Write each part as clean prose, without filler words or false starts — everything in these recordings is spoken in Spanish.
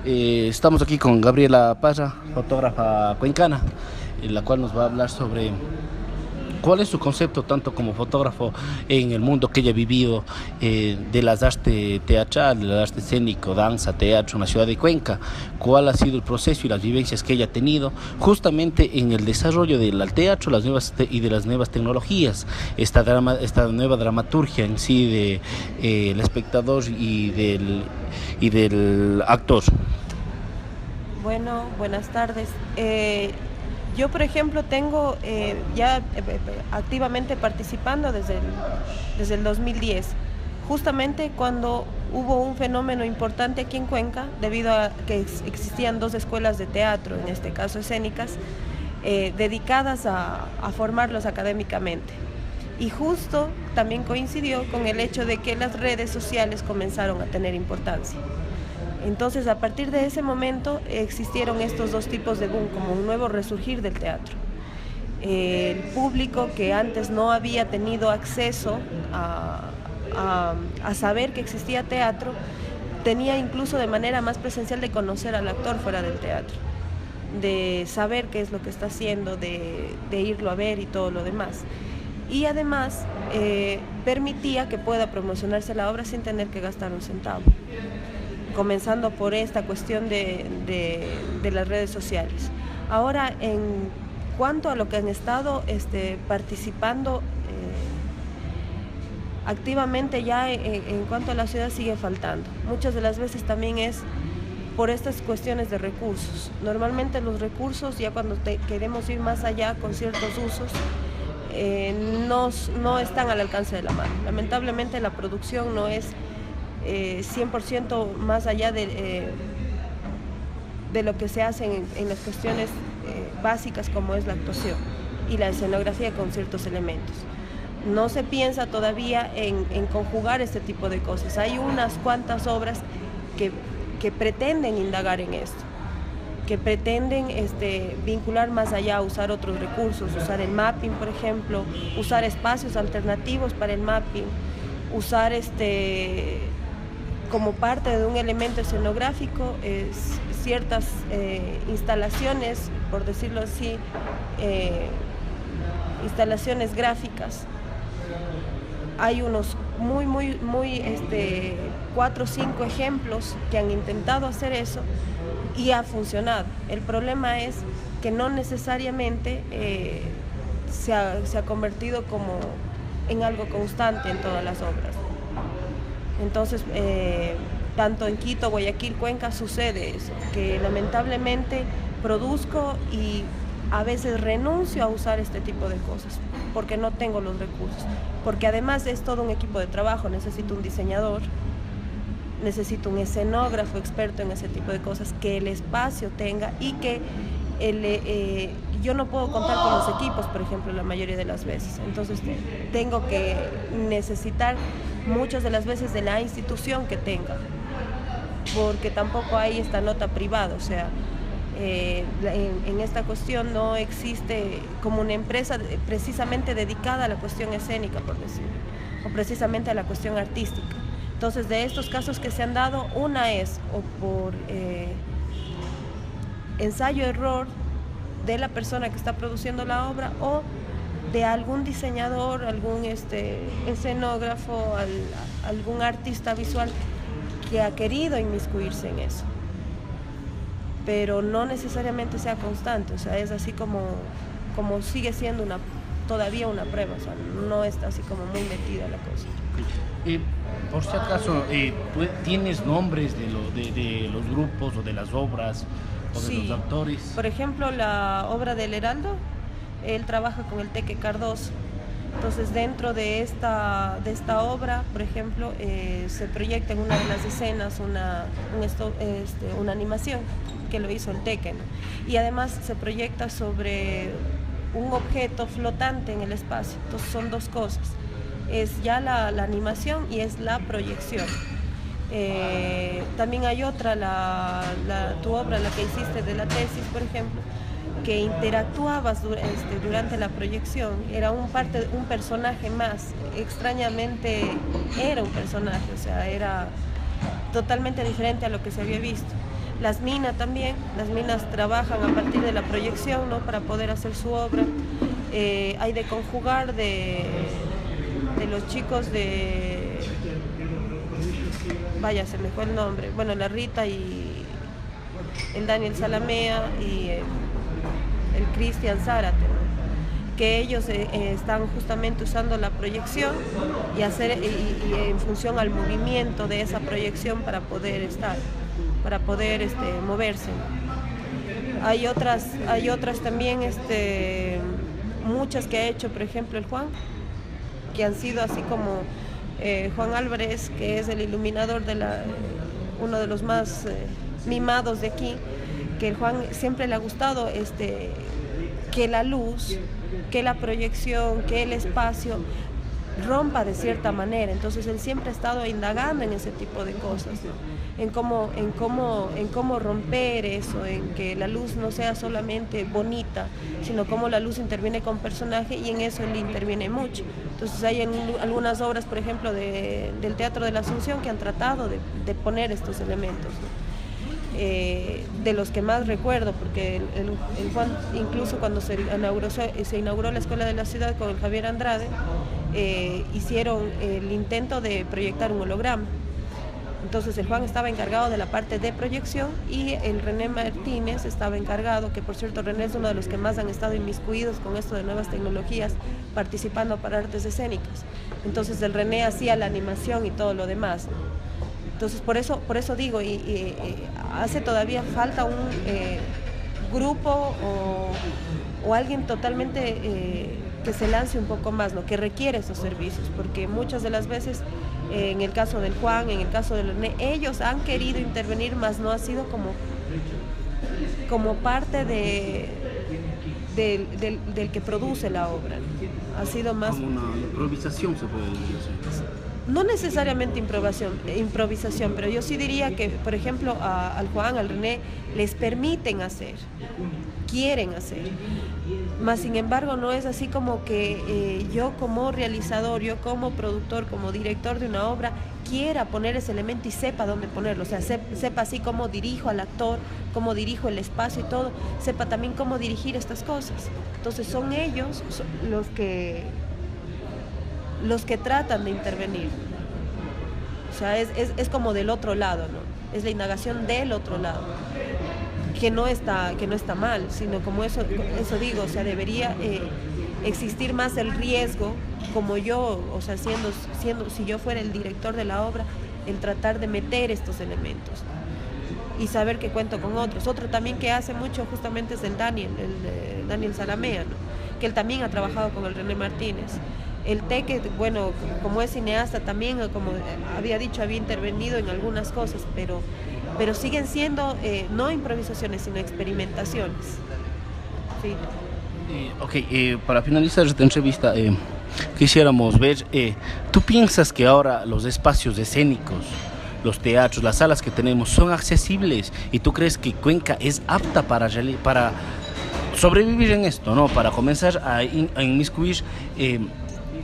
Estamos aquí con Gabriela Parra, fotógrafa cuencana, en la cual nos va a hablar sobre cuál es su concepto tanto como fotógrafo en el mundo que ella ha vivido, de las artes teatral, de las artes escénico, danza, teatro en la ciudad de Cuenca, cuál ha sido el proceso y las vivencias que ella ha tenido justamente en el desarrollo del teatro y de las nuevas tecnologías, esta nueva dramaturgia en sí de el espectador y del actor. Bueno, buenas tardes. Yo, por ejemplo, tengo ya activamente participando desde el 2010, justamente cuando hubo un fenómeno importante aquí en Cuenca, debido a que existían dos escuelas de teatro, en este caso escénicas, dedicadas a formarlos académicamente. Y justo también coincidió con el hecho de que las redes sociales comenzaron a tener importancia. Entonces, a partir de ese momento existieron estos dos tipos de boom, como un nuevo resurgir del teatro. El público que antes no había tenido acceso a saber que existía teatro, tenía incluso de manera más presencial de conocer al actor fuera del teatro, de saber qué es lo que está haciendo, de irlo a ver y todo lo demás. Y además permitía que pueda promocionarse la obra sin tener que gastar un centavo, comenzando por esta cuestión de las redes sociales. Ahora, en cuanto a lo que han estado participando activamente ya en cuanto a la ciudad, sigue faltando. Muchas de las veces también es por estas cuestiones de recursos. Normalmente los recursos, ya cuando queremos ir más allá con ciertos usos, no están al alcance de la mano. Lamentablemente la producción no es 100% más allá de lo que se hace en las cuestiones básicas, como es la actuación y la escenografía con ciertos elementos. No se piensa todavía en conjugar este tipo de cosas. Hay unas cuantas obras que pretenden indagar en esto, que pretenden vincular más allá, usar otros recursos, usar el mapping, por ejemplo, usar espacios alternativos para el mapping, usar como parte de un elemento escenográfico ciertas instalaciones, por decirlo así, instalaciones gráficas. Hay unos muy 4 o 5 ejemplos que han intentado hacer eso y ha funcionado. El problema es que no necesariamente se ha convertido como en algo constante en todas las obras. Entonces, tanto en Quito, Guayaquil, Cuenca sucede eso, que lamentablemente produzco y a veces renuncio a usar este tipo de cosas porque no tengo los recursos, porque además es todo un equipo de trabajo. Necesito un diseñador, necesito un escenógrafo experto en ese tipo de cosas, que el espacio tenga y que yo no puedo contar con los equipos, por ejemplo, la mayoría de las veces. Entonces tengo que necesitar muchas de las veces de la institución que tenga, porque tampoco hay esta nota privada, o sea, en esta cuestión no existe como una empresa precisamente dedicada a la cuestión escénica, por decirlo, o precisamente a la cuestión artística. Entonces, de estos casos que se han dado, una es o por ensayo-error de la persona que está produciendo la obra, o de algún diseñador, algún escenógrafo, algún artista visual que ha querido inmiscuirse en eso, pero no necesariamente sea constante. O sea, es así como sigue siendo todavía una prueba, o sea, no está así como muy metida la cosa. Por si acaso, ¿tú tienes nombres de los grupos o de las obras o de Sí. los actores? Por ejemplo, la obra del Heraldo, él trabaja con el Teque Cardoso. Entonces, dentro de esta obra, por ejemplo, se proyecta en una de las escenas una animación que lo hizo el Teque, ¿no? Y además se proyecta sobre un objeto flotante en el espacio. Entonces, son dos cosas. Es ya la animación y es la proyección. También hay otra, tu obra, la que hiciste de la tesis, por ejemplo, que interactuabas durante la proyección. Era un personaje más. Extrañamente era un personaje, o sea, era totalmente diferente a lo que se había visto. Las minas también, las minas trabajan a partir de la proyección, ¿no? Para poder hacer su obra. Hay de conjugar de los chicos de... Vaya, se me fue el nombre. Bueno, la Rita y el Daniel Salamea y el Cristian Zárate, ¿no? Que ellos están justamente usando la proyección y en función al movimiento de esa proyección para poder moverse. Hay otras también, muchas que ha hecho, por ejemplo, el Juan, que han sido así como Juan Álvarez, que es el iluminador uno de los más mimados de aquí, que el Juan siempre le ha gustado que la luz, que la proyección, que el espacio rompa de cierta manera. Entonces él siempre ha estado indagando en ese tipo de cosas, ¿no? en cómo romper eso, en que la luz no sea solamente bonita, sino cómo la luz interviene con personaje, y en eso él interviene mucho. Entonces hay algunas obras, por ejemplo, del Teatro de la Asunción, que han tratado de poner estos elementos, ¿no? De los que más recuerdo, porque el Juan, incluso cuando se inauguró la Escuela de la Ciudad con el Javier Andrade, hicieron el intento de proyectar un holograma. Entonces el Juan estaba encargado de la parte de proyección y el René Martínez estaba encargado, que por cierto René es uno de los que más han estado inmiscuidos con esto de nuevas tecnologías, participando para artes escénicas. Entonces el René hacía la animación y todo lo demás, ¿no? Entonces por eso digo, hace todavía falta un grupo o alguien totalmente que se lance un poco más, ¿no? Que requiere esos servicios, porque muchas de las veces, en el caso del Juan, en el caso del René, ellos han querido intervenir, más no ha sido como parte del que produce la obra, ¿no? Ha sido más... Como una improvisación, se puede decir. No necesariamente improvisación, pero yo sí diría que, por ejemplo, al Juan, al René, les permiten hacer, quieren hacer. Mas, sin embargo, no es así como que yo como realizador, yo como productor, como director de una obra, quiera poner ese elemento y sepa dónde ponerlo. O sea, sepa así cómo dirijo al actor, cómo dirijo el espacio y todo, sepa también cómo dirigir estas cosas. Entonces son ellos los que tratan de intervenir. O sea, es como del otro lado, ¿no? Es la indagación del otro lado, que no está mal, sino como eso digo, o sea, debería existir más el riesgo, como yo, o sea, siendo si yo fuera el director de la obra, el tratar de meter estos elementos, ¿no? Y saber que cuento con otros. Otro también que hace mucho justamente es el Daniel Salamea, ¿no? Que él también ha trabajado con el René Martínez. El Teque, bueno, como es cineasta también, como había dicho, había intervenido en algunas cosas, pero siguen siendo no improvisaciones, sino experimentaciones. Sí. Para finalizar esta entrevista, quisiéramos ver, ¿tú piensas que ahora los espacios escénicos, los teatros, las salas que tenemos son accesibles? ¿Y tú crees que Cuenca es apta para sobrevivir en esto, ¿no? Para comenzar a inmiscuir,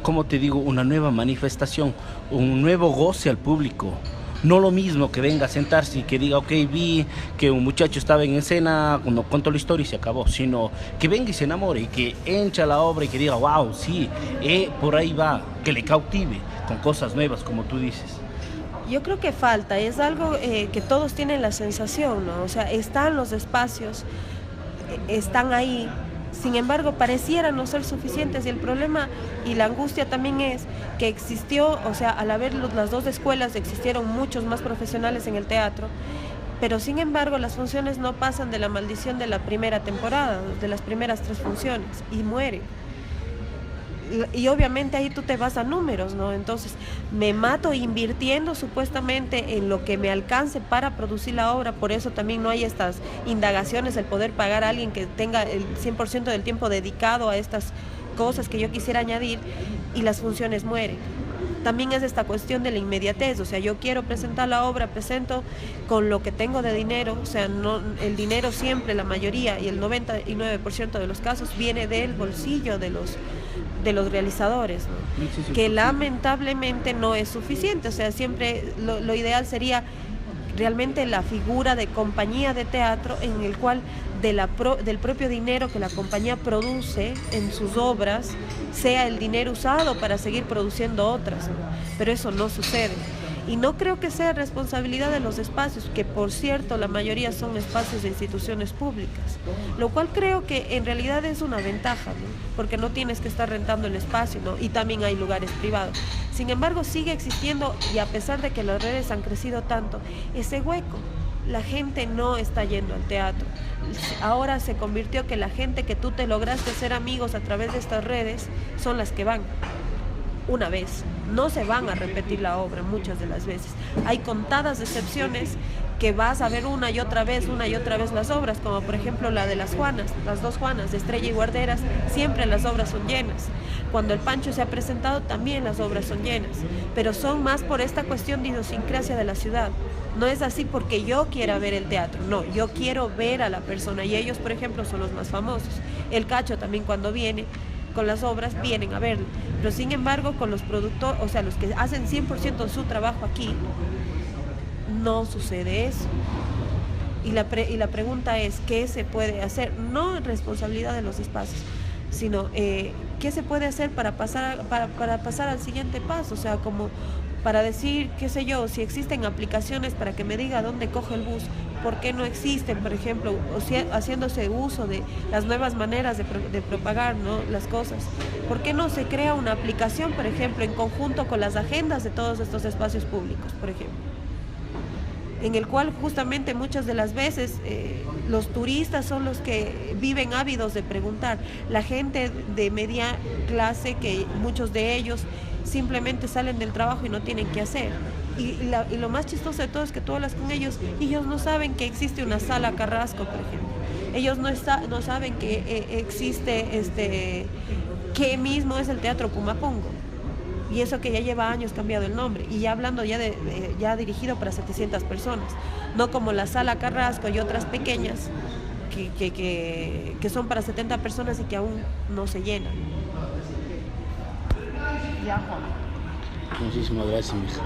como te digo, una nueva manifestación, un nuevo goce al público. No lo mismo que venga a sentarse y que diga, ok, vi que un muchacho estaba en escena, no cuento la historia y se acabó, sino que venga y se enamore y que entre a la obra y que diga, wow, sí, por ahí va, que le cautive con cosas nuevas, como tú dices. Yo creo que falta, es algo que todos tienen la sensación, ¿no? O sea, están los espacios, están ahí. Sin embargo, parecieran no ser suficientes, y el problema y la angustia también es que existió, o sea, al haber las dos escuelas existieron muchos más profesionales en el teatro, pero sin embargo las funciones no pasan de la maldición de la primera temporada, de las primeras 3 funciones, y mueren. Y obviamente ahí tú te vas a números, ¿no? Entonces me mato invirtiendo supuestamente en lo que me alcance para producir la obra. Por eso también no hay estas indagaciones, el poder pagar a alguien que tenga el 100% del tiempo dedicado a estas cosas que yo quisiera añadir, y las funciones mueren. También es esta cuestión de la inmediatez, o sea, yo quiero presentar la obra, presento con lo que tengo de dinero, o sea, no, el dinero siempre, la mayoría y el 99% de los casos viene del bolsillo de los realizadores, ¿no? Que lamentablemente no es suficiente. O sea, siempre lo ideal sería realmente la figura de compañía de teatro en el cual del propio dinero que la compañía produce en sus obras sea el dinero usado para seguir produciendo otras, ¿no? Pero eso no sucede. Y no creo que sea responsabilidad de los espacios, que por cierto la mayoría son espacios de instituciones públicas, lo cual creo que en realidad es una ventaja, ¿no? Porque no tienes que estar rentando el espacio, ¿no? Y también hay lugares privados. Sin embargo, sigue existiendo, y a pesar de que las redes han crecido tanto, ese hueco. La gente no está yendo al teatro. Ahora se convirtió que la gente que tú te lograste ser amigos a través de estas redes son las que van una vez. No se van a repetir la obra muchas de las veces. Hay contadas excepciones que vas a ver una y otra vez las obras, como por ejemplo la de las Juanas, las dos Juanas, de Estrella y Guarderas, siempre las obras son llenas. Cuando el Pancho se ha presentado también las obras son llenas, pero son más por esta cuestión de idiosincrasia de la ciudad. No es así porque yo quiera ver el teatro, no, yo quiero ver a la persona, y ellos, por ejemplo, son los más famosos. El Cacho también, cuando viene con las obras, vienen a verlo, pero sin embargo con los productores, o sea, los que hacen 100% su trabajo aquí, no sucede eso. Y la pregunta es, ¿qué se puede hacer? No en responsabilidad de los espacios, sino ¿qué se puede hacer para pasar al siguiente paso? O sea, como para decir, qué sé yo, si existen aplicaciones para que me diga dónde coge el bus, ¿por qué no existen, por ejemplo, haciéndose uso de las nuevas maneras de propagar, ¿no?, las cosas? ¿Por qué no se crea una aplicación, por ejemplo, en conjunto con las agendas de todos estos espacios públicos, por ejemplo? En el cual justamente muchas de las veces los turistas son los que viven ávidos de preguntar. La gente de media clase, que muchos de ellos simplemente salen del trabajo y no tienen qué hacer. Y lo más chistoso de todo es que tú hablas con ellos y ellos no saben que existe una sala Carrasco, por ejemplo. Ellos no saben que existe, que mismo es el Teatro Pumapungo. Y eso que ya lleva años cambiado el nombre, y ya hablando ya dirigido para 700 personas, no como la Sala Carrasco y otras pequeñas que son para 70 personas y que aún no se llenan. Ya, Juan. Muchísimas gracias, mija.